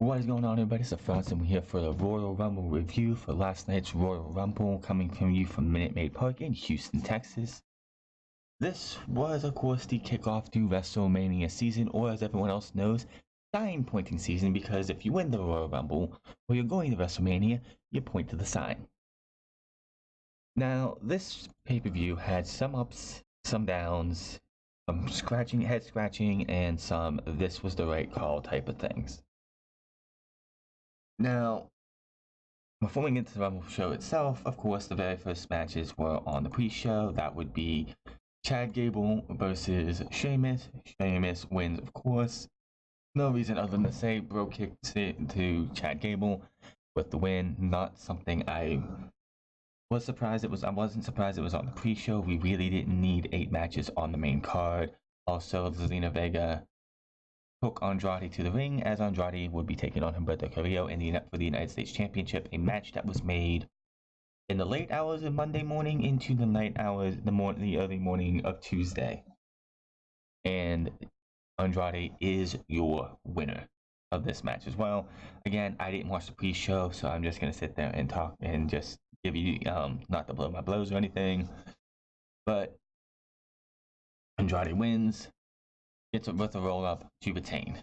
What is going on, everybody? It's the Frost, and we're here for the Royal Rumble review for last night's Royal Rumble, coming from you from Minute Maid Park in Houston, Texas. This was, of course, the kickoff to Wrestlemania season, or as everyone else knows, sign pointing season, because if you win the Royal Rumble, or you're going to WrestleMania, you point to the sign. Now, this pay-per-view had some ups, some downs, some head scratching, and some this was the right call type of things. Now, before we get into the Rumble show itself, of course, the very first matches were on the pre-show. That would be Chad Gable versus Sheamus. Sheamus wins, of course. No reason other than to say bro kicked it to Chad Gable with the win. Not something I was surprised it was. I wasn't surprised it was on the pre-show. We really didn't need 8 matches on the main card. Also, Zelina Vega took Andrade to the ring, as Andrade would be taking on Humberto Carrillo for the United States Championship, a match that was made in the late hours of Monday morning into the night hours, the early morning of Tuesday. And Andrade is your winner of this match as well. Again, I didn't watch the pre-show, so I'm just going to sit there and talk and just give you, not to blow my blows or anything, but Andrade wins. Gets with a roll up to retain.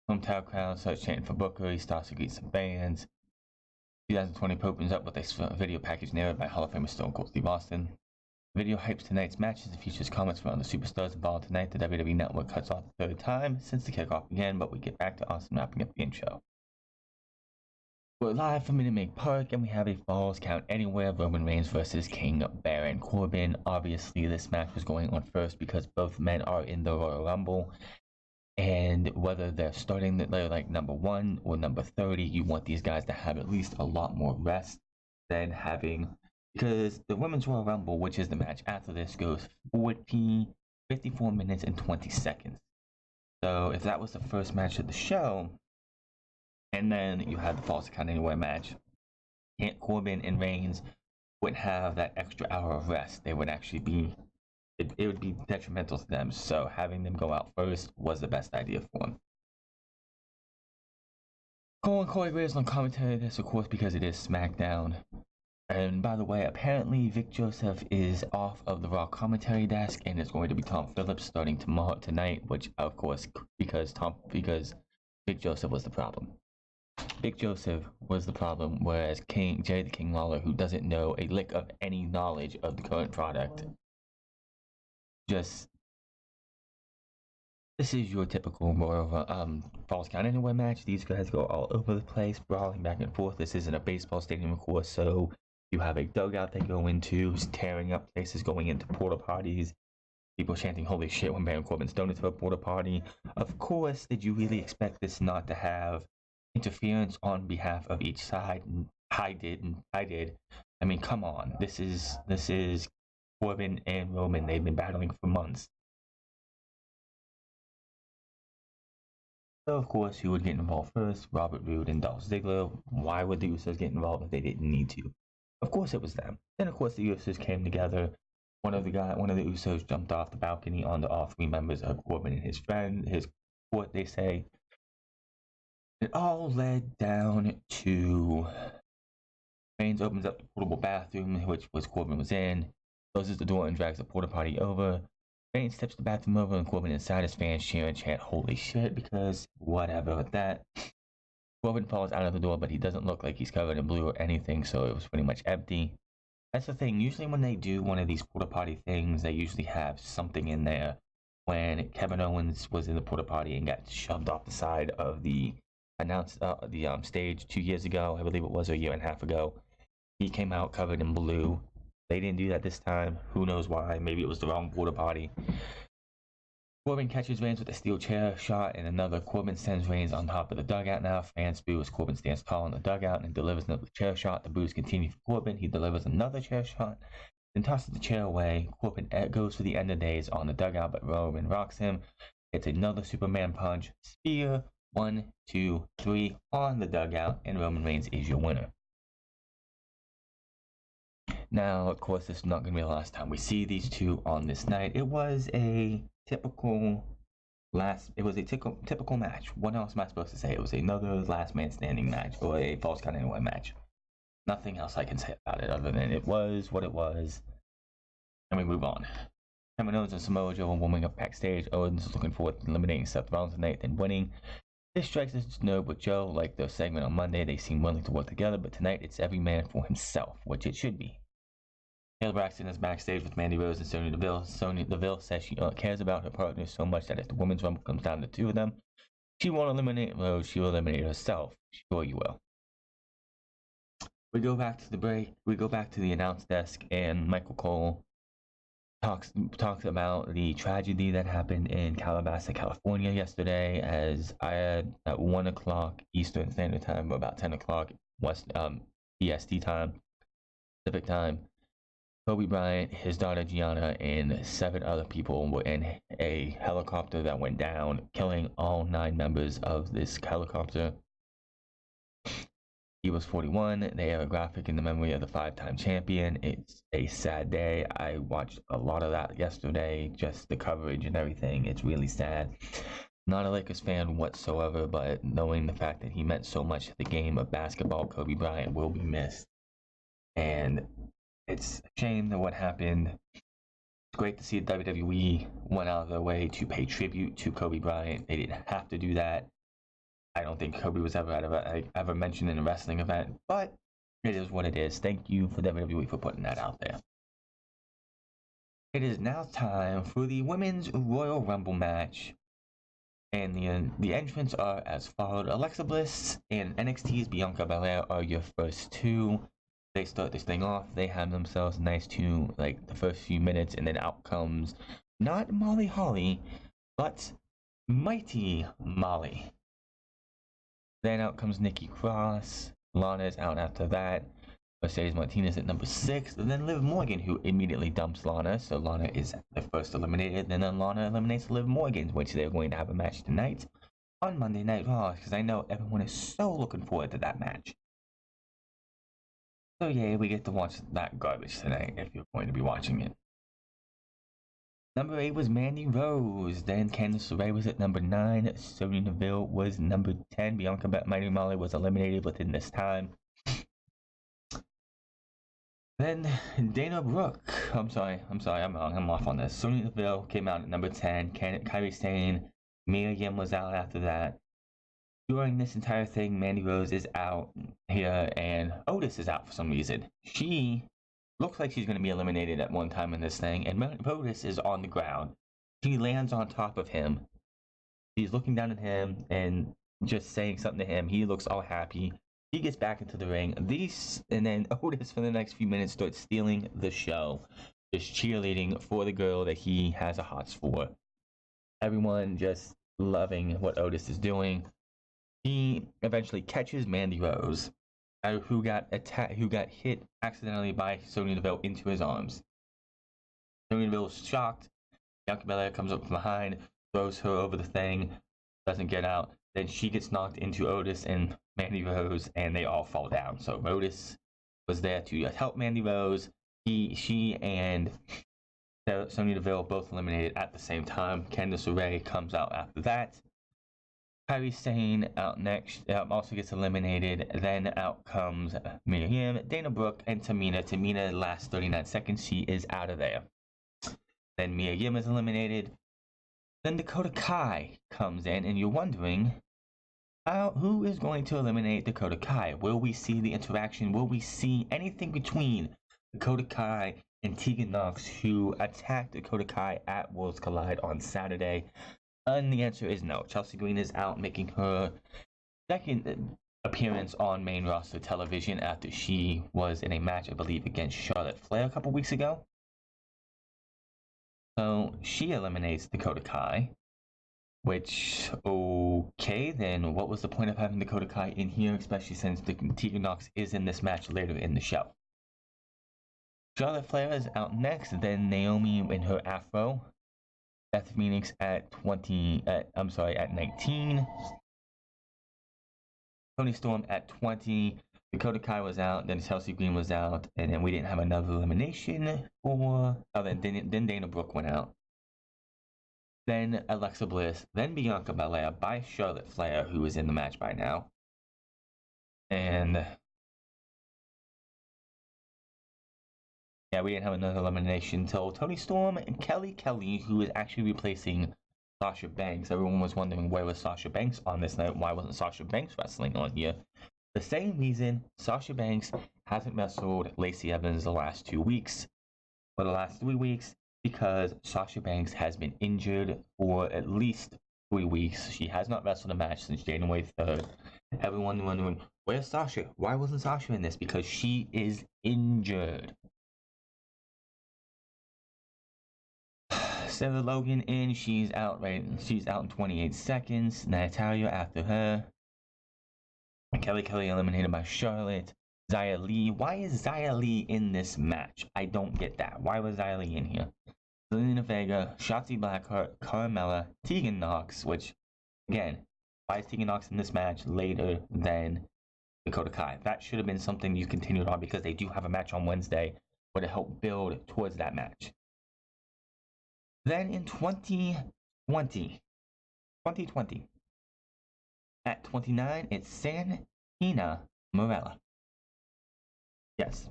Hometown crowd starts chanting for Booker. He starts to greet some fans. 2020 opens up with a video package narrated by Hall of Famer Stone Cold Steve Austin. The video hypes tonight's matches and features comments from the superstars involved tonight. The WWE Network cuts off the third time since the kickoff began, but we get back to Austin wrapping up the intro. We're live from Minute Maid Park, and we have a Falls Count Anywhere Roman Reigns versus King Baron Corbin. Obviously, this match was going on first because both men are in the Royal Rumble, and whether they're starting they're like number 1 or number 30, you want these guys to have at least a lot more rest than having, because the Women's Royal Rumble, which is the match after this, goes 54 minutes and 20 seconds. So if that was the first match of the show, and then you had the Falls Count Anywhere match, Corbin and Reigns wouldn't have that extra hour of rest. They would actually be, it would be detrimental to them. So having them go out first was the best idea for them. Cole and Corey Graves on commentary this, of course, because it is SmackDown. And by the way, apparently Vic Joseph is off of the Raw commentary desk, and it's going to be Tom Phillips starting tonight, which of course because Vic Joseph was the problem. Vic Joseph was the problem, whereas Jerry the King Lawler, who doesn't know a lick of any knowledge of the current product, this is your typical Falls Count Anywhere match. These guys go all over the place, brawling back and forth. This isn't a baseball stadium, of course, so you have a dugout they go into, tearing up places, going into porta potties. People chanting "Holy shit" when Baron Corbin's thrown into a porta potty. Of course, did you really expect this not to have interference on behalf of each side? I did. I mean, come on. This is Corbin and Roman. They've been battling for months. So, of course, who would get involved first? Robert Roode and Dolph Ziggler. Why would the Usos get involved if they didn't need to? Of course, it was them. Then, of course, the Usos came together. One of the Usos jumped off the balcony onto all 3 members of Corbin and his friend, his court, they say. It all led down to Reigns opens up the portable bathroom, which Corbin was in, closes the door and drags the porta potty over. Reigns tips the bathroom over, and Corbin inside, his fans cheer and chant "Holy shit," because whatever with that. Corbin falls out of the door, but he doesn't look like he's covered in blue or anything, so it was pretty much empty. That's the thing. Usually when they do one of these porta potty things, they usually have something in there. When Kevin Owens was in the porta potty and got shoved off the side of the stage 2 years ago, I believe it was, a year and a half ago, he came out covered in blue. They didn't do that this time. Who knows why? Maybe it was the wrong porta potty. Corbin catches Reigns with a steel chair shot, and another. Corbin sends Reigns on top of the dugout now. Fans boo as Corbin stands tall in the dugout and delivers another chair shot. The boos continue for Corbin. He delivers another chair shot, then tosses the chair away. Corbin goes for the end of days on the dugout, but Roman rocks him. It's another Superman punch. Spear. 1, 2, 3 on the dugout, and Roman Reigns is your winner. Now, of course, this is not going to be the last time we see these two on this night. It was a typical It was a typical match. What else am I supposed to say? It was another last man standing match or a false count anywhere match. Nothing else I can say about it other than it was what it was. And we move on. Kevin Owens and Samoa Joe warming up backstage. Owens is looking forward to eliminating Seth Rollins tonight, then winning. This strikes a nerve with Joe. Like their segment on Monday, they seem willing to work together, but tonight it's every man for himself, which it should be. Taylor Braxton is backstage with Mandy Rose and Sonya Deville. Sonya Deville says she cares about her partner so much that if the women's rumble comes down to the two of them, she won't eliminate Rose, she will eliminate herself. Sure you will. We go back to the break. We go back to the announce desk, and Michael Cole talks about the tragedy that happened in Calabasas, California yesterday. As I had at 1 o'clock Eastern Standard Time, about 10 o'clock West EST time, Pacific time. Kobe Bryant, his daughter Gianna, and 7 other people were in a helicopter that went down, killing all 9 members of this helicopter. He was 41. They have a graphic in the memory of the 5-time champion. It's a sad day. I watched a lot of that yesterday, just the coverage and everything. It's really sad. Not a Lakers fan whatsoever, but knowing the fact that he meant so much to the game of basketball, Kobe Bryant will be missed. And it's a shame that what happened. It's great to see WWE went out of their way to pay tribute to Kobe Bryant. They didn't have to do that. I don't think Kobe was ever mentioned in a wrestling event, but it is what it is. Thank you for WWE for putting that out there. It is now time for the Women's Royal Rumble match. And the entrants are as followed. Alexa Bliss and NXT's Bianca Belair are your first 2. They start this thing off. They have themselves a nice 2, like the first few minutes, and then out comes not Molly Holly, but Mighty Molly. Then out comes Nikki Cross. Lana is out after that. Mercedes Martinez at number 6. And then Liv Morgan, who immediately dumps Lana. So Lana is the first eliminated. And then Lana eliminates Liv Morgan, which they're going to have a match tonight on Monday Night Raw. Because I know everyone is so looking forward to that match. So yeah, we get to watch that garbage tonight if you're going to be watching it. Number 8 was Mandy Rose. Then Candice LeRae was at number 9. Sonya Deville was number 10. Bianca Mighty Molly was eliminated within this time. Then Dana Brooke. I'm sorry. I'm wrong. I'm off on this. Sonya Deville came out at number 10. Kairi Sane. Mia Yim was out after that. During this entire thing, Mandy Rose is out here, and Otis is out for some reason. She looks like she's going to be eliminated at one time in this thing, and Otis is on the ground. She lands on top of him. She's looking down at him and just saying something to him. He looks all happy. He gets back into the ring. And then Otis, for the next few minutes, starts stealing the show. Just cheerleading for the girl that he has a hots for. Everyone just loving what Otis is doing. He eventually catches Mandy Rose, who got hit accidentally by Sonya Deville into his arms. Sonya Deville is shocked. Bianca Belair comes up from behind, throws her over the thing, doesn't get out. Then she gets knocked into Otis and Mandy Rose, and they all fall down. So Otis was there to help Mandy Rose. She and Sonya Deville both eliminated at the same time. Candice LeRae comes out after that. Kairi Sane out next, also gets eliminated. Then out comes Mia Yim, Dana Brooke, and Tamina. Tamina lasts 39 seconds. She is out of there. Then Mia Yim is eliminated. Then Dakota Kai comes in, and you're wondering, who is going to eliminate Dakota Kai? Will we see the interaction? Will we see anything between Dakota Kai and Tegan Nox, who attacked Dakota Kai at Worlds Collide on Saturday? And the answer is no. Chelsea Green is out, making her second appearance on main roster television after she was in a match, I believe, against Charlotte Flair a couple weeks ago. So she eliminates Dakota Kai, which, okay, then what was the point of having Dakota Kai in here, especially since Tegan Nox is in this match later in the show? Charlotte Flair is out next, then Naomi in her afro. Beth Phoenix at 19. Toni Storm at 20. Dakota Kai was out, then Chelsea Green was out, and then we didn't have another elimination then Dana Brooke went out. then Alexa Bliss, then Bianca Belair by Charlotte Flair, who is in the match by now. And yeah, we didn't have another elimination until Toni Storm and Kelly, who is actually replacing Sasha Banks. Everyone was wondering where was Sasha Banks on this night. Why wasn't Sasha Banks wrestling on here? The same reason Sasha Banks hasn't wrestled Lacey Evans the last 2 weeks, or the last 3 weeks, because Sasha Banks has been injured for at least 3 weeks. She has not wrestled a match since January 3rd. Everyone wondering, where's Sasha? Why wasn't Sasha in this? Because she is injured. Sarah Logan in, she's out in 28 seconds. Natalia after her. Kelly eliminated by Charlotte. Xia Li. Why is Xia Li in this match? I don't get that. Why was Xia Li in here? Zelina Vega, Shotzi Blackheart, Carmella, Tegan Nox, which, again, why is Tegan Nox in this match later than Dakota Kai? That should have been something you continued on because they do have a match on Wednesday, but it helped build towards that match. Then in 2020, at 29, it's Santina Marella. Yes,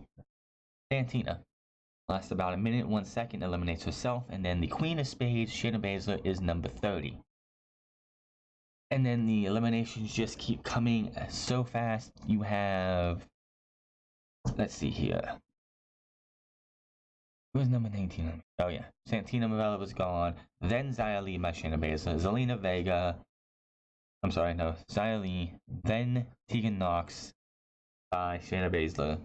Santina. Lasts about a minute, 1 second, eliminates herself, and then the Queen of Spades, Shayna Baszler, is number 30. And then the eliminations just keep coming so fast. You have, let's see here. Who's number 19? Oh yeah, Santina Marella was gone. Then Xia Li by Shayna Baszler. Zelina Vega. I'm sorry, no. Xia Li. Then Tegan Nox by Shayna Baszler.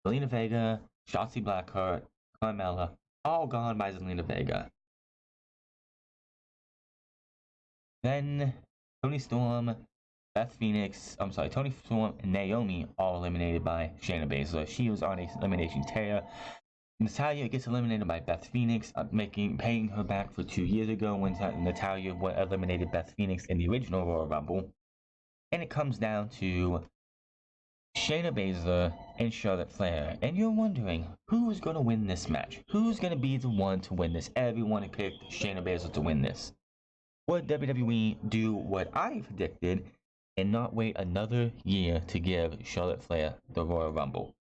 Zelina Vega, Shotzi Blackheart, Carmella, all gone by Zelina Vega. Then Toni Storm, Toni Storm and Naomi all eliminated by Shayna Baszler. She was on an elimination tear. Natalya gets eliminated by Beth Phoenix, paying her back for 2 years ago when Natalya eliminated Beth Phoenix in the original Royal Rumble. And it comes down to Shayna Baszler and Charlotte Flair. And you're wondering, who's going to win this match? Who's going to be the one to win this? Everyone picked Shayna Baszler to win this. Would WWE do what I predicted and not wait another year to give Charlotte Flair the Royal Rumble?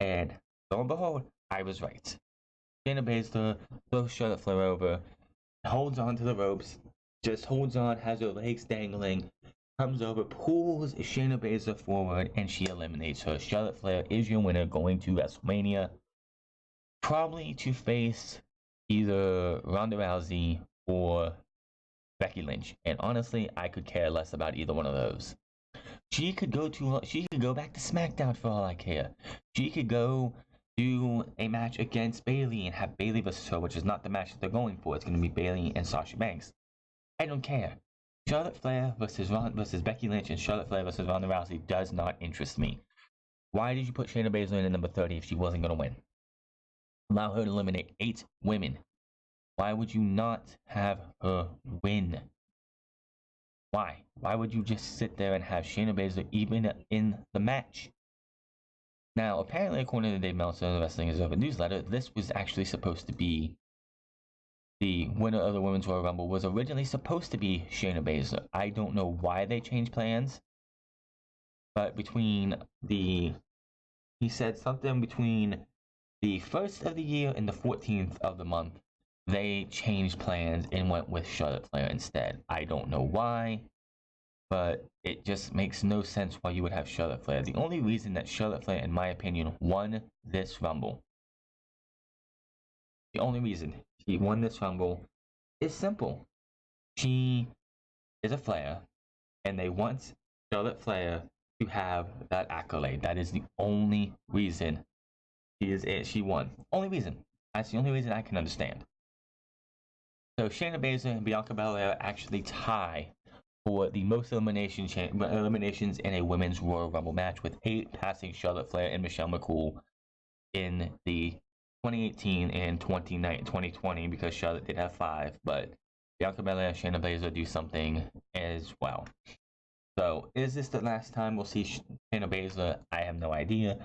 And lo and behold, I was right. Shayna Baszler throws Charlotte Flair over, holds on to the ropes, just holds on, has her legs dangling, comes over, pulls Shayna Baszler forward, and she eliminates her. Charlotte Flair is your winner going to WrestleMania. Probably to face either Ronda Rousey or Becky Lynch. And honestly, I could care less about either one of those. She could go back to SmackDown for all I care. She could go do a match against Bayley and have Bayley versus her, which is not the match that they're going for. It's going to be Bayley and Sasha Banks. I don't care. Charlotte Flair versus Becky Lynch and Charlotte Flair versus Ronda Rousey does not interest me. Why did you put Shayna Baszler in at number 30 if she wasn't going to win? Allow her to eliminate 8 women. Why would you not have her win? Why? Why would you just sit there and have Shayna Baszler even in the match? Now, apparently, according to Dave Meltzer, the Wrestling Observer newsletter, this was actually supposed to be the winner of the Women's Royal Rumble was originally supposed to be Shayna Baszler. I don't know why they changed plans, but he said something between the 1st of the year and the 14th of the month, they changed plans and went with Charlotte Flair instead. I don't know why, but it just makes no sense why you would have Charlotte Flair. The only reason that Charlotte Flair, in my opinion, won this Rumble, the only reason she won this Rumble is simple. She is a Flair, and they want Charlotte Flair to have that accolade. That is the only reason she won. Only reason. That's the only reason I can understand. So Shayna Baszler and Bianca Belair actually tie for the most eliminations in a women's Royal Rumble match, with 8 passing Charlotte Flair and Michelle McCool in the 2018 and 2020, because Charlotte did have 5, but Bianca Belair and Shayna Baszler do something as well. So, is this the last time we'll see Shayna Baszler? I have no idea.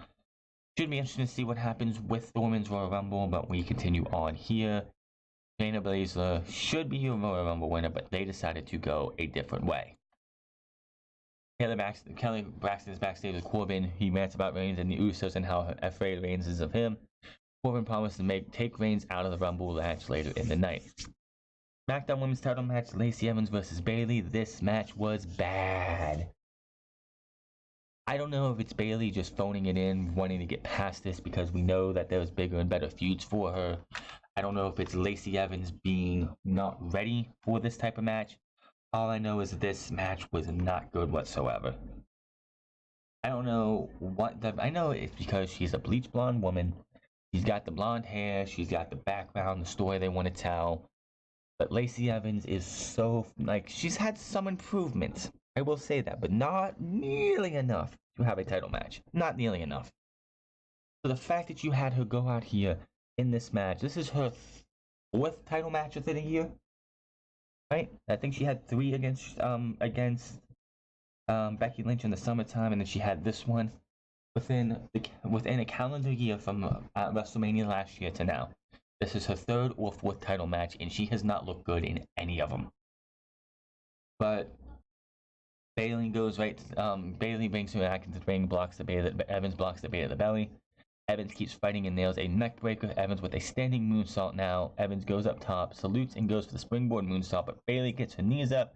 Should be interesting to see what happens with the Women's Royal Rumble, but we continue on here. Shayna Baszler should be your Royal Rumble winner, but they decided to go a different way. Kelly Braxton is backstage with Corbin. He rants about Reigns and the Usos and how afraid Reigns is of him. Corbin promised to take Reigns out of the Rumble match later in the night. SmackDown Women's Title match: Lacey Evans versus Bayley. This match was bad. I don't know if it's Bayley just phoning it in, wanting to get past this because we know that there's bigger and better feuds for her. I don't know if it's Lacey Evans being not ready for this type of match. All I know is that this match was not good whatsoever. I don't know I know it's because she's a bleach blonde woman. She's got the blonde hair. She's got the background, the story they want to tell. But Lacey Evans is so, she's had some improvements. I will say that, but not nearly enough to have a title match. Not nearly enough. So the fact that you had her go out here in this match, this is her 4th title match within a year. Right? I think she had 3 against Becky Lynch in the summertime, and then she had this one within a calendar year from WrestleMania last year to now. This is her 3rd or 4th title match, and she has not looked good in any of them. But Bayley goes right. Bayley brings her back into the ring, Evans blocks the bait at the belly. Evans keeps fighting and nails a neckbreaker. Evans with a standing moonsault now. Evans goes up top, salutes, and goes for the springboard moonsault, but Bayley gets her knees up.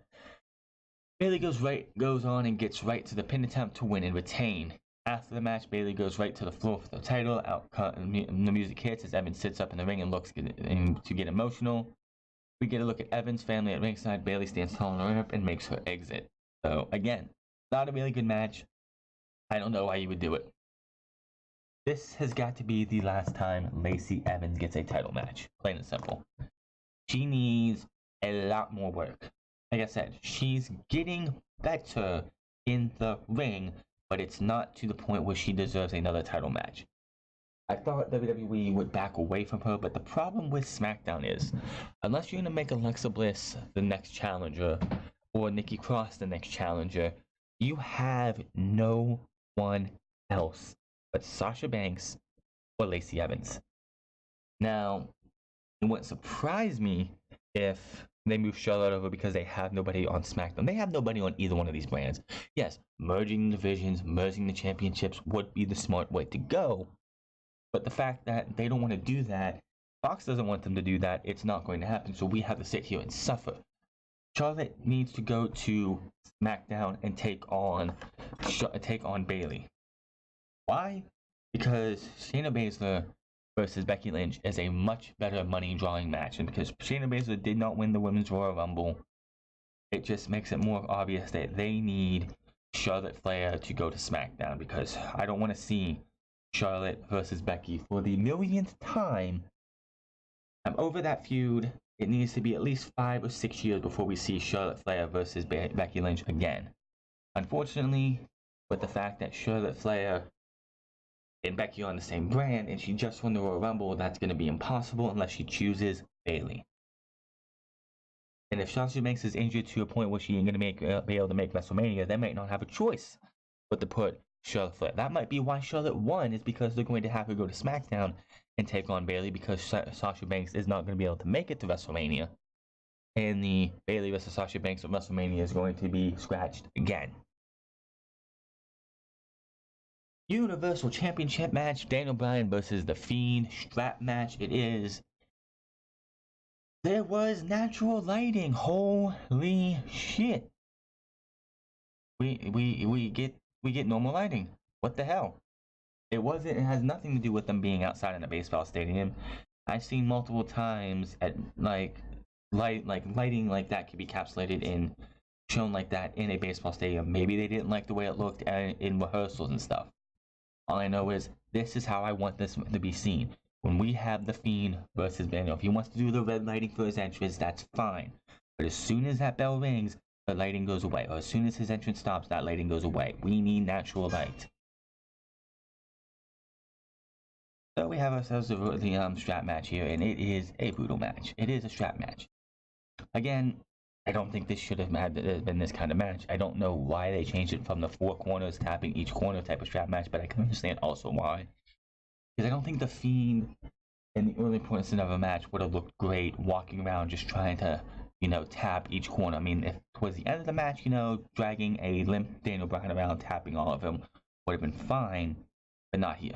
Bayley goes on and gets right to the pin attempt to win and retain. After the match, Bayley goes right to the floor for the title. The music hits as Evans sits up in the ring and looks to get emotional. We get a look at Evans' family at ringside. Bayley stands tall on the ramp and makes her exit. So again, not a really good match. I don't know why you would do it. This has got to be the last time Lacey Evans gets a title match. Plain and simple. She needs a lot more work. Like I said, she's getting better in the ring, but it's not to the point where she deserves another title match. I thought WWE would back away from her, but the problem with SmackDown is, unless you're going to make Alexa Bliss the next challenger, or Nikki Cross the next challenger, you have no one else but Sasha Banks or Lacey Evans. Now, it wouldn't surprise me if they move Charlotte over because they have nobody on SmackDown. They have nobody on either one of these brands. Yes, merging the divisions, merging the championships would be the smart way to go. But the fact that they don't want to do that, Fox doesn't want them to do that, it's not going to happen. So we have to sit here and suffer. Charlotte needs to go to SmackDown and take on Bayley. Why? Because Shayna Baszler versus Becky Lynch is a much better money drawing match, and because Shayna Baszler did not win the Women's Royal Rumble, it just makes it more obvious that they need Charlotte Flair to go to SmackDown, because I don't want to see Charlotte versus Becky for the millionth time. I'm over that feud. It needs to be at least 5 or 6 years before we see Charlotte Flair versus Becky Lynch again. Unfortunately, with the fact that Charlotte Flair and Becky are on the same brand and she just won the Royal Rumble, that's going to be impossible unless she chooses Bayley. And if Sasha Banks is injured to a point where she ain't going to be able to make WrestleMania, they might not have a choice but to put Charlotte Flair. That might be why Charlotte won, is because they're going to have her go to SmackDown and take on Bayley, because Sasha Banks is not going to be able to make it to WrestleMania. And the Bayley versus Sasha Banks at WrestleMania is going to be scratched again. Universal Championship match, Daniel Bryan versus The Fiend, strap match it is. There was natural lighting. Holy shit. We get normal lighting. What the hell? It has nothing to do with them being outside in a baseball stadium. I've seen multiple times at lighting like that could be encapsulated in, shown like that in a baseball stadium. Maybe they didn't like the way it looked in rehearsals and stuff. All I know is this is how I want this to be seen. When we have The Fiend versus Daniel, if he wants to do the red lighting for his entrance, that's fine. But as soon as that bell rings, the lighting goes away. Or as soon as his entrance stops, that lighting goes away. We need natural light. So we have ourselves the strap match here, and it is a brutal match. It is a strap match. Again, I don't think this should have been this kind of match. I don't know why they changed it from the 4 corners, tapping each corner type of strap match, but I can understand also why. Because I don't think The Fiend in the early points of the match would have looked great, walking around just trying to, tap each corner. I mean, if towards the end of the match, dragging a limp Daniel Bryan around, tapping all of them would have been fine, but not here.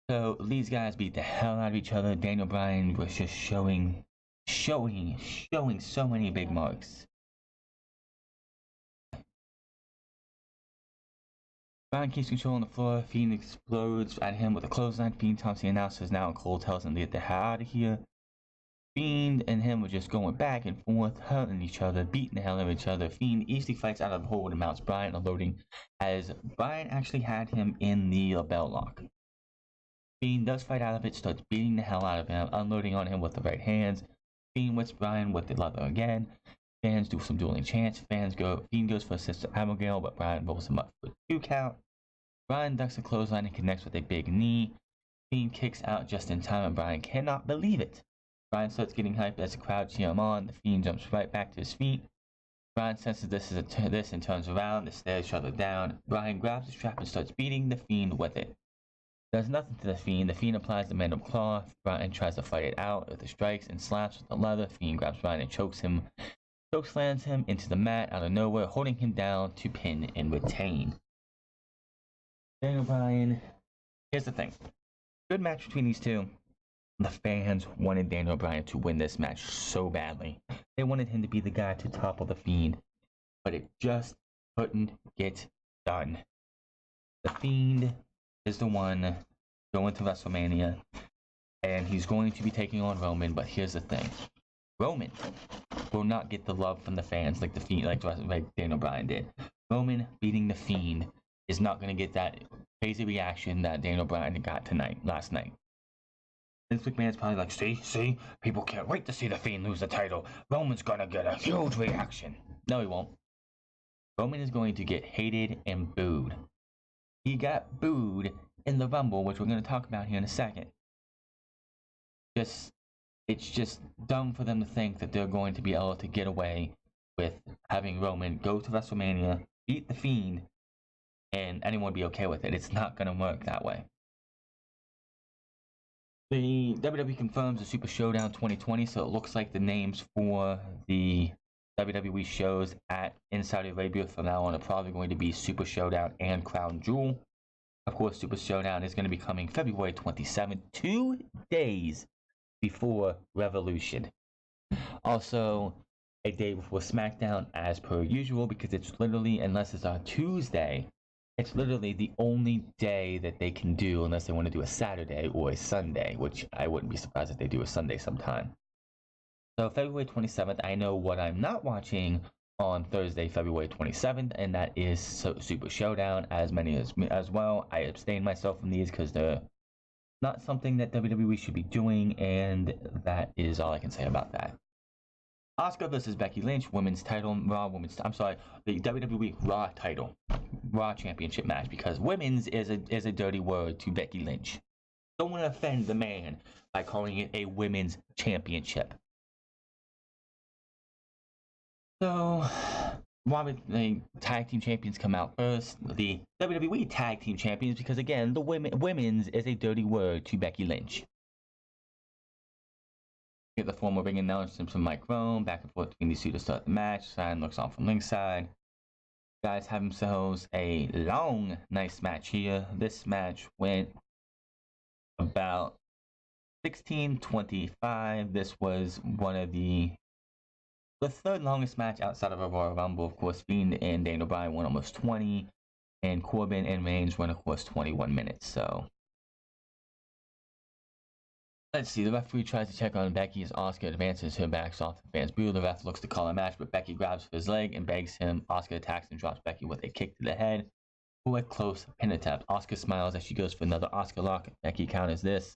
So these guys beat the hell out of each other. Daniel Bryan was just showing so many big marks. Bryan keeps control on the floor. Fiend explodes at him with a clothesline. Fiend taunts the announcers now, and Cole tells him to get the hell out of here. Fiend and him were just going back and forth, hurting each other, beating the hell out of each other. Fiend easily fights out of the hold and mounts Bryan, unloading as Bryan actually had him in the bell lock. Fiend does fight out of it, starts beating the hell out of him, unloading on him with the right hands. Fiend whips Bryan with the leather again. Fans do some dueling chants. Fiend goes for Sister Abigail, but Bryan rolls him up for a 2 count. Bryan ducks a clothesline and connects with a big knee. Fiend kicks out just in time, and Bryan cannot believe it. Bryan starts getting hyped as the crowd cheer him on. The Fiend jumps right back to his feet. Bryan senses this and turns around. The stairs shut it down. Bryan grabs the strap and starts beating the Fiend with it. Does nothing to the Fiend. The Fiend applies the Mandible Claw. Bryan tries to fight it out with the strikes and slaps with the leather. Fiend grabs Bryan and chokes him. Chokeslams him into the mat out of nowhere, holding him down to pin and retain. Daniel Bryan. Here's the thing. Good match between these two. The fans wanted Daniel Bryan to win this match so badly. They wanted him to be the guy to topple the Fiend, but it just couldn't get done. The Fiend is the one going to WrestleMania, and he's going to be taking on Roman, but here's the thing. Roman will not get the love from the fans like the Fiend, like Daniel Bryan did. Roman beating the Fiend is not going to get that crazy reaction that Daniel Bryan got last night. Vince McMahon's probably like, see, people can't wait to see the Fiend lose the title. Roman's gonna get a huge reaction. No, he won't. Roman is going to get hated and booed. He got booed in the Rumble, which we're going to talk about here in a second. It's just dumb for them to think that they're going to be able to get away with having Roman go to WrestleMania, beat the Fiend, and anyone be okay with it. It's not going to work that way. The WWE confirms the Super Showdown 2020, so it looks like the names for the WWE shows in Saudi Arabia from now on are probably going to be Super Showdown and Crown Jewel. Of course, Super Showdown is going to be coming February 27th, 2 days before Revolution. Also, a day before SmackDown as per usual, because it's literally, unless it's on Tuesday, it's literally the only day that they can do unless they want to do a Saturday or a Sunday, which I wouldn't be surprised if they do a Sunday sometime. So February 27th, I know what I'm not watching on Thursday, February 27th, and that is Super Showdown, as many as well. I abstain myself from these because they're not something that WWE should be doing, and that is all I can say about that. Asuka versus Becky Lynch, women's title, the WWE Raw title, Raw Championship match, because women's is a dirty word to Becky Lynch. Don't want to offend the man by calling it a women's championship. So, why would the tag team champions come out first? The WWE tag team champions, because again, the women's is a dirty word to Becky Lynch. Get the former ring announcements from Mike Rome, back and forth between these two to start the match. Sign looks on from ringside. Guys have themselves a long, nice match here. This match went about 16:25. This was one of the third longest match outside of a Royal Rumble. Of course, Fiend and Daniel Bryan went almost 20, and Corbin and Reigns went, of course, 21 minutes. So, let's see. The referee tries to check on Becky as Asuka advances her backs off the fans' boo. The ref looks to call a match, but Becky grabs for his leg and begs him. Asuka attacks and drops Becky with a kick to the head for a close pin attempt. Asuka smiles as she goes for another Asuka lock. Becky counters this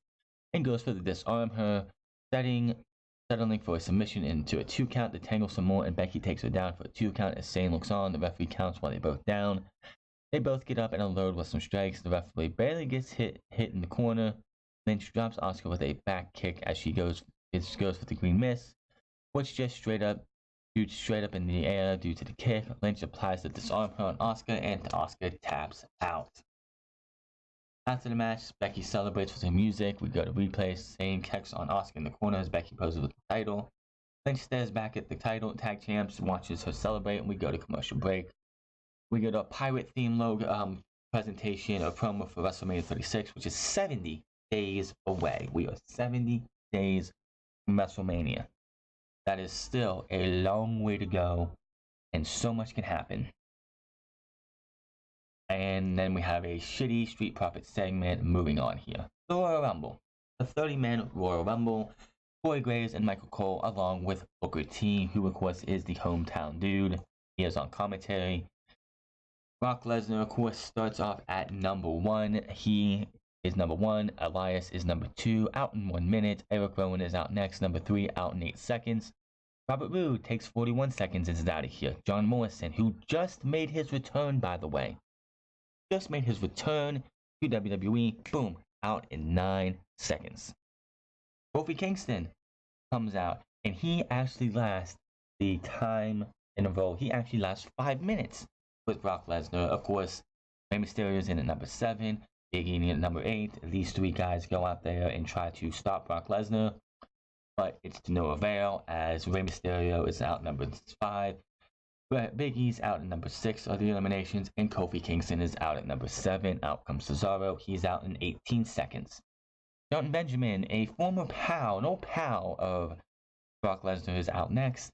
and goes for the disarm her, settling for a submission into a 2 count to tangle some more, and Becky takes her down for a 2 count as Sane looks on. The referee counts while they both down. They both get up and unload with some strikes. The referee barely gets hit in the corner. Lynch drops Asuka with a back kick as she goes for the green miss, which just straight up in the air due to the kick. Lynch applies the disarm her on Asuka, and Asuka taps out. After the match, Becky celebrates with her music. We go to replay. Same text on Asuka in the corner as Becky poses with the title. Lynch stares back at the title. Tag champs watches her celebrate, and we go to commercial break. We get a pirate theme logo presentation, a promo for WrestleMania 36, which is 70 days away. We are 70 days from WrestleMania. That is still a long way to go, and so much can happen. And then we have a shitty Street Profits segment moving on here. The Royal Rumble. The 30-man Royal Rumble. Corey Graves and Michael Cole, along with Booker T, who of course is the hometown dude. He is on commentary. Brock Lesnar, of course, starts off at number 1. He is number 1. Elias is number 2, out in 1 minute. Eric Rowan is out next, number 3, out in 8 seconds. Robert Roode takes 41 seconds and is out of here. John Morrison, who just made his return, by the way. Just made his return to WWE. Boom, out in 9 seconds. Kofi Kingston comes out, and he actually lasts the time in a row. He actually lasts 5 minutes with Brock Lesnar. Of course, Rey Mysterio is in at number 7, Big E at number 8. These 3 guys go out there and try to stop Brock Lesnar, but it's to no avail as Rey Mysterio is out number 5. Big E's out at number 6 of the eliminations, and Kofi Kingston is out at number 7. Out comes Cesaro. He's out in 18 seconds. Shelton Benjamin, a former pal, an old pal of Brock Lesnar, is out next.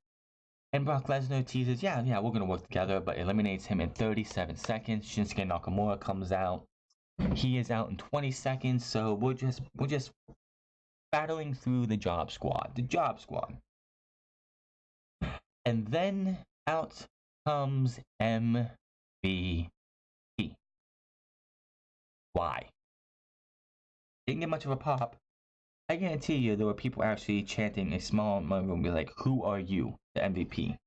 And Brock Lesnar teases, yeah, we're going to work together, but eliminates him in 37 seconds. Shinsuke Nakamura comes out. He is out in 20 seconds, so we're just battling through the job squad. And then out comes MVP. Why? Didn't get much of a pop. I guarantee you there were people actually chanting a small amount of be like, who are you? The MVP.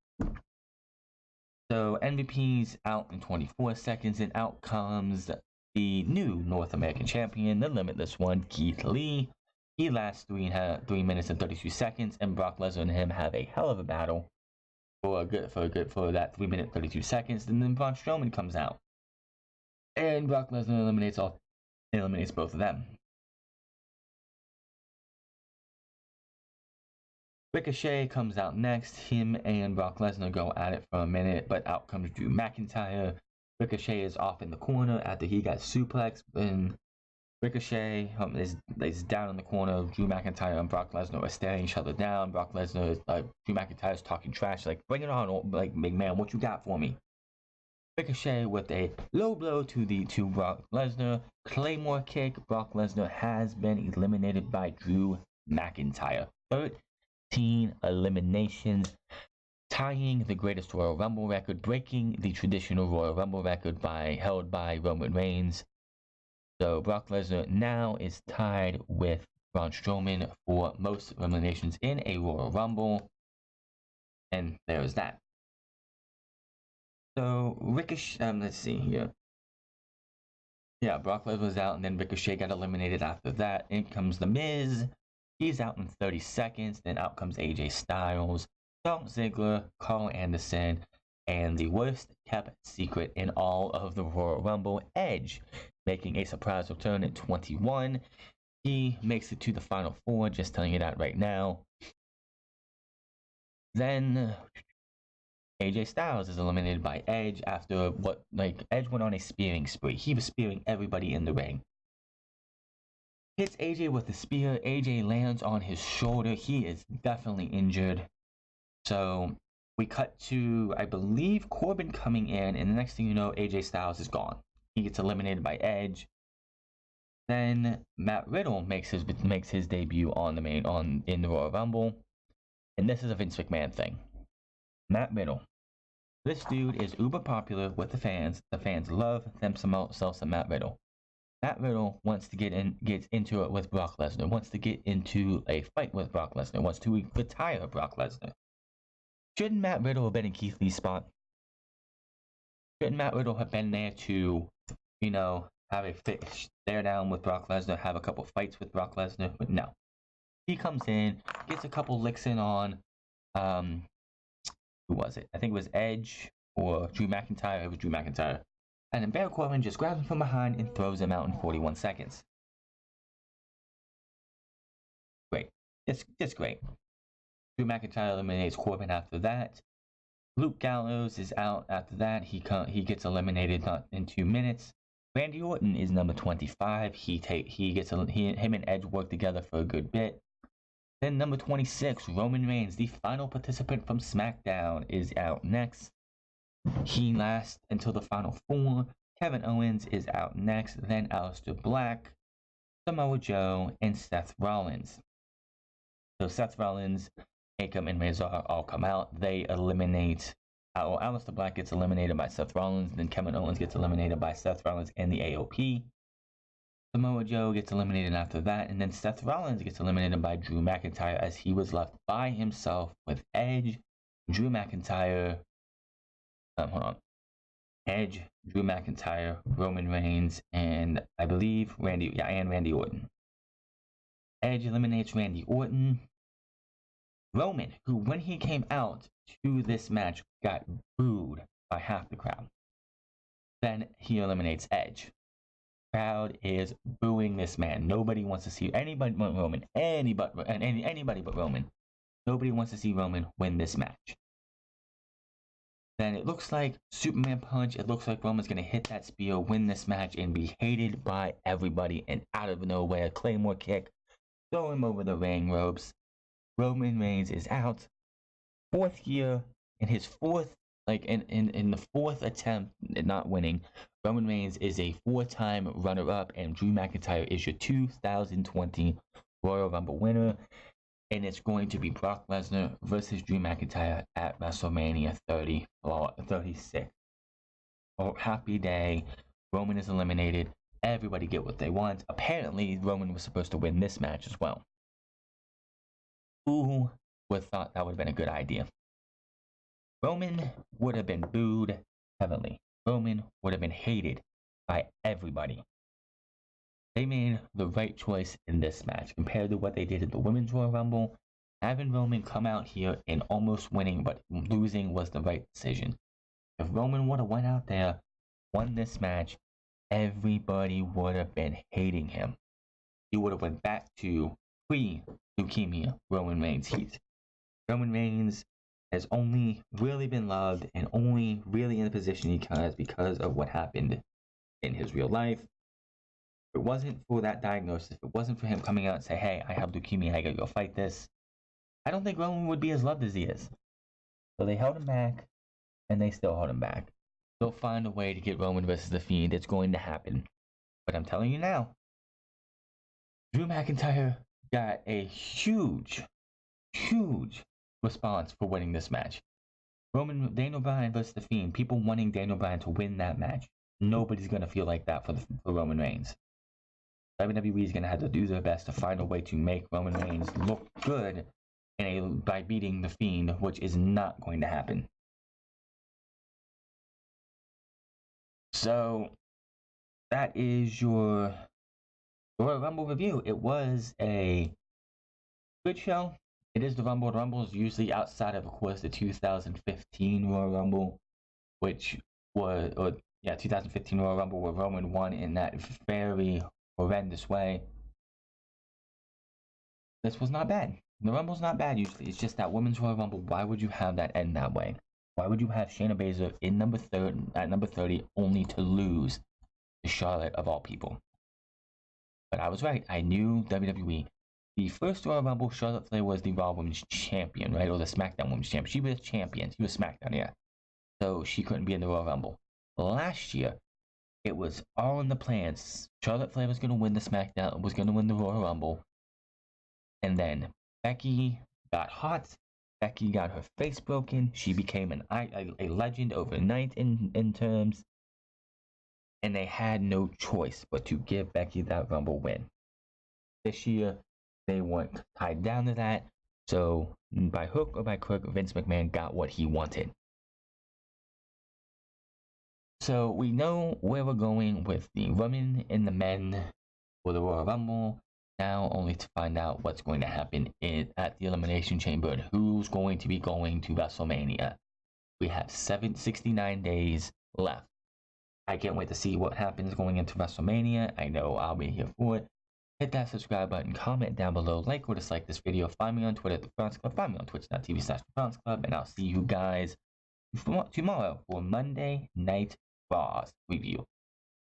So MVP's out in 24 seconds, and out comes the new North American champion, the limitless one, Keith Lee. He lasts 3 minutes and 32 seconds, and Brock Lesnar and him have a hell of a battle for that 3 minute 32 seconds. And then Braun Strowman comes out, and Brock Lesnar eliminates both of them. Ricochet comes out next. Him and Brock Lesnar go at it for a minute, but out comes Drew McIntyre. Ricochet is off in the corner after he got suplexed, and Ricochet is down in the corner. Drew McIntyre and Brock Lesnar are staring each other down. Drew McIntyre is talking trash, like, bring it on, like, big man, what you got for me? Ricochet with a low blow to Brock Lesnar. Claymore kick. Brock Lesnar has been eliminated by Drew McIntyre. 13 eliminations, tying the greatest Royal Rumble record, breaking the traditional Royal Rumble record held by Roman Reigns. So Brock Lesnar now is tied with Braun Strowman for most eliminations in a Royal Rumble. And there's that. So Ricochet, let's see here. Yeah, Brock Lesnar was out, and then Ricochet got eliminated after that. In comes The Miz. He's out in 30 seconds. Then out comes AJ Styles, Dolph Ziggler, Carl Anderson, and the worst kept secret in all of the Royal Rumble, Edge, making a surprise return at 21. He makes it to the final 4, just telling you that right now. Then AJ Styles is eliminated by Edge after Edge went on a spearing spree. He was spearing everybody in the ring. Hits AJ with the spear. AJ lands on his shoulder. He is definitely injured. So we cut to, I believe, Corbin coming in, and the next thing you know, AJ Styles is gone. He gets eliminated by Edge. Then Matt Riddle makes his debut in the Royal Rumble, and this is a Vince McMahon thing. Matt Riddle. This dude is uber popular with the fans. The fans love themselves some Matt Riddle. Matt Riddle gets into it with Brock Lesnar, wants to get into a fight with Brock Lesnar, wants to retire Brock Lesnar. Shouldn't Matt Riddle have been in Keith Lee's spot? Shouldn't Matt Riddle have been there to, have a stare down with Brock Lesnar, have a couple fights with Brock Lesnar? But no. He comes in, gets a couple licks in on, who was it? I think it was Edge or Drew McIntyre. It was Drew McIntyre. And then Baron Corbin just grabs him from behind and throws him out in 41 seconds. Great. It's great. Drew McIntyre eliminates Corbin after that. Luke Gallows is out after that. He gets eliminated in 2 minutes. Randy Orton is number 25. Him and Edge work together for a good bit. Then number 26, Roman Reigns, the final participant from SmackDown, is out next. He lasts until the final 4. Kevin Owens is out next. Then Aleister Black, Samoa Joe, and Seth Rollins. So Seth Rollins, Akam, and Razor all come out. They eliminate. Aleister Black gets eliminated by Seth Rollins. Then Kevin Owens gets eliminated by Seth Rollins and the AOP. Samoa Joe gets eliminated after that, and then Seth Rollins gets eliminated by Drew McIntyre as he was left by himself with Edge, Drew McIntyre. Edge, Drew McIntyre, Roman Reigns, and I believe Randy Orton. Edge eliminates Randy Orton. Roman, who when he came out to this match got booed by half the crowd. Then he eliminates Edge. Crowd is booing this man. Nobody wants to see anybody but Roman. Anybody but Roman. Nobody wants to see Roman win this match. Then it looks like Superman Punch. It looks like Roman's going to hit that spear, win this match, and be hated by everybody. And out of nowhere, Claymore kick, throw him over the ring ropes. Roman Reigns is out. 4th year, in his 4th, in the 4th attempt at not winning, Roman Reigns is a 4-time runner-up, and Drew McIntyre is your 2020 Royal Rumble winner. And it's going to be Brock Lesnar versus Drew McIntyre at WrestleMania 36. Oh, happy day. Roman is eliminated. Everybody get what they want. Apparently, Roman was supposed to win this match as well. Who would have thought that would have been a good idea? Roman would have been booed heavily. Roman would have been hated by everybody. They made the right choice in this match compared to what they did at the Women's Royal Rumble. Having Roman come out here and almost winning but losing was the right decision. If Roman would have went out there, won this match, everybody would have been hating him. He would have went back to pre-leukemia Roman Reigns heat. Roman Reigns has only really been loved and only really in the position he has because of what happened in his real life. If it wasn't for that diagnosis, if it wasn't for him coming out and say, hey, I have leukemia, I gotta go fight this, I don't think Roman would be as loved as he is. So they held him back, and they still held him back. They'll find a way to get Roman versus The Fiend. It's going to happen. But I'm telling you now, Drew McIntyre got a huge response for winning this match. Daniel Bryan versus The Fiend, people wanting Daniel Bryan to win that match. Nobody's going to feel like that for Roman Reigns. WWE is going to have to do their best to find a way to make Roman Reigns look good by beating The Fiend, which is not going to happen. So, that is your Royal Rumble review. It was a good show. It is the Rumble. The Rumble is usually outside of course, the 2015 Royal Rumble, which was, 2015 Royal Rumble where Roman won in that very horrendous way. This was not bad. The Rumble's not bad usually. It's just that Women's Royal Rumble. Why would you have that end that way? Why would you have Shayna Baszler in at number 30 only to lose to Charlotte of all people? But I was right. I knew WWE. The first Royal Rumble, Charlotte Flair was the Raw Women's Champion, right? Or the SmackDown Women's Champion. She was champion. She was SmackDown, yeah. So she couldn't be in the Royal Rumble. Last year, it was all in the plans. Charlotte Flair was going to win the SmackDown, was going to win the Royal Rumble. And then Becky got hot. Becky got her face broken. She became a legend overnight in terms. And they had no choice but to give Becky that Rumble win. This year, they weren't tied down to that. So, by hook or by crook, Vince McMahon got what he wanted. So, we know where we're going with the women and the men for the Royal Rumble. Now, only to find out what's going to happen at the Elimination Chamber and who's going to be going to WrestleMania. We have 69 days left. I can't wait to see what happens going into WrestleMania. I know I'll be here for it. Hit that subscribe button, comment down below, like or dislike this video. Find me on Twitter at The Bronx Club. Find me on twitch.tv/The Club. And I'll see you guys tomorrow for Monday Night Raw's review.